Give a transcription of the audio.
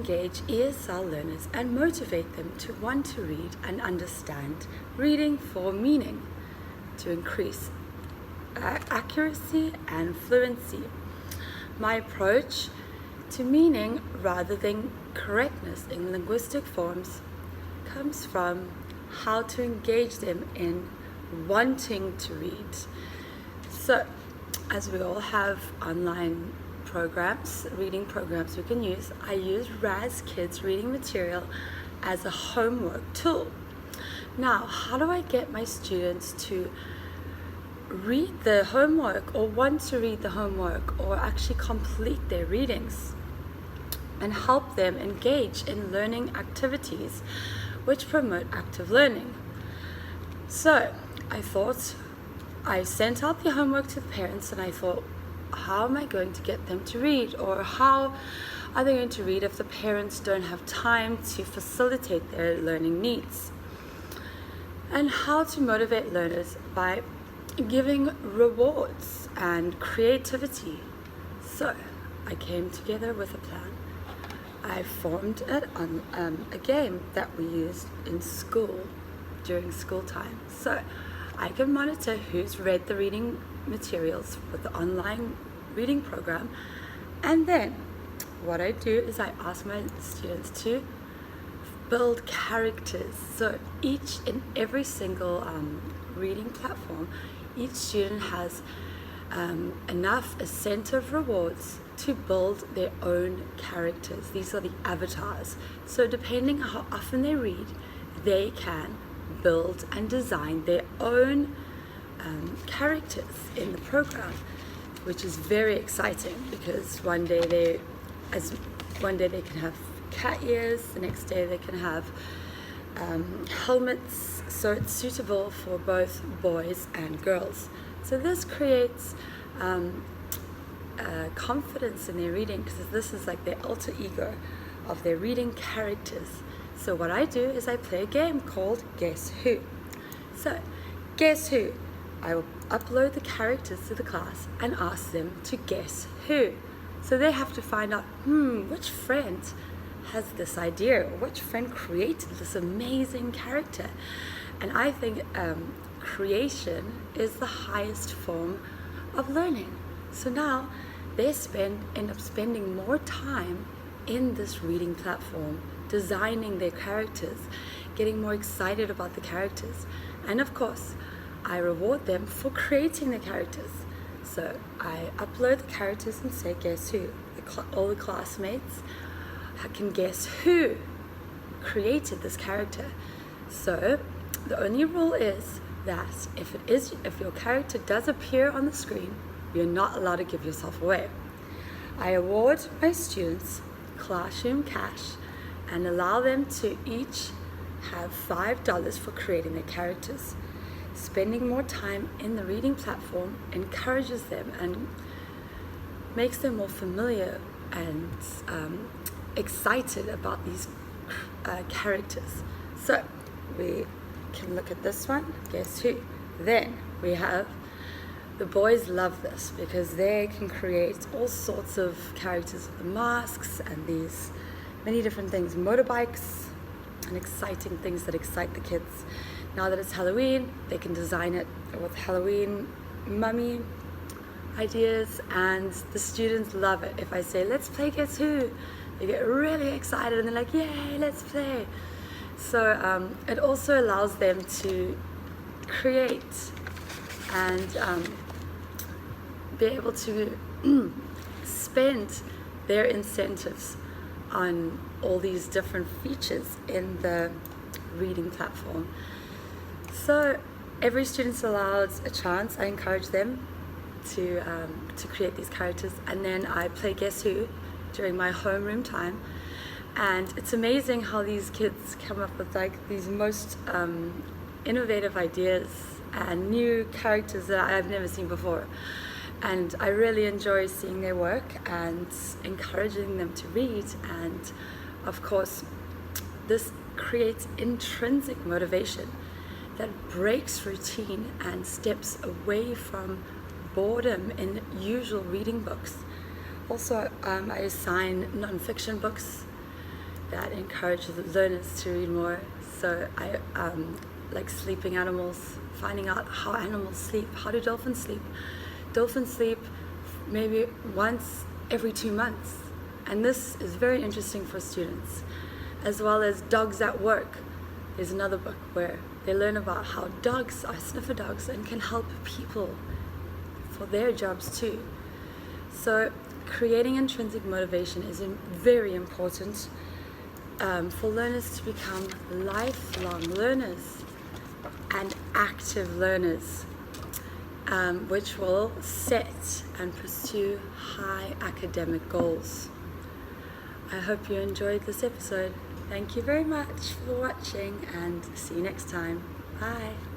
engage ESL learners and motivate them to want to read and understand reading for meaning, to increase accuracy and fluency. My approach to meaning rather than correctness in linguistic forms comes from how to engage them in wanting to read. So, as we all have online programs, reading programs we can use, I use Raz Kids reading material as a homework tool. Now, how do I get my students to read the homework or want to read the homework or actually complete their readings and help them engage in learning activities which promote active learning? So I sent out the homework to the parents, and I thought, how am I going to get them to read, or how are they going to read if the parents don't have time to facilitate their learning needs? And how to motivate learners by giving rewards and creativity. So I came together with a plan. I formed a game that we used in school during school time. So I can monitor who's read the reading materials with the online reading program, and then what I do is I ask my students to build characters. So in every single reading platform, each student has a set of rewards to build their own characters. These are the avatars. So depending how often they read, they can build and design their own characters in the program, which is very exciting, because one day they can have cat ears, the next day they can have helmets, so it's suitable for both boys and girls. So this creates confidence in their reading, because this is like their alter ego of their reading characters. So what I do is I play a game called Guess Who. So, guess who? I will upload the characters to the class and ask them to guess who. So they have to find out, which friend has this idea, or which friend created this amazing character. And I think creation is the highest form of learning. So now they end up spending more time in this reading platform, designing their characters, getting more excited about the characters. And of course, I reward them for creating the characters. So I upload the characters and say, guess who? All the classmates can guess who created this character. So the only rule is that if your character does appear on the screen, you're not allowed to give yourself away. I award my students classroom cash and allow them to each have $5 for creating their characters. Spending more time in the reading platform encourages them and makes them more familiar and excited about these characters. So we can look at this one, guess who? Then we have, the boys love this because they can create all sorts of characters with the masks and these many different things, motorbikes and exciting things that excite the kids. Now that it's Halloween, they can design it with Halloween mummy ideas, and the students love it. If I say, let's play Guess Who, they get really excited and they're like, yay, let's play. So it also allows them to create and be able to spend their incentives on all these different features in the reading platform. So every student's allowed a chance. I encourage them to create these characters, and then I play Guess Who during my homeroom time. And it's amazing how these kids come up with like these most innovative ideas and new characters that I've never seen before. And I really enjoy seeing their work and encouraging them to read. And of course, this creates intrinsic motivation that breaks routine and steps away from boredom in usual reading books. Also, I assign non-fiction books that encourage the learners to read more. So I like sleeping animals, finding out how animals sleep. How do dolphins sleep? Dolphins sleep maybe once every 2 months. And this is very interesting for students. As well as dogs at work. There's another book where they learn about how dogs are sniffer dogs and can help people for their jobs too. So creating intrinsic motivation is very important for learners to become lifelong learners and active learners, which will set and pursue high academic goals. I hope you enjoyed this episode. Thank you very much for watching, and see you next time. Bye.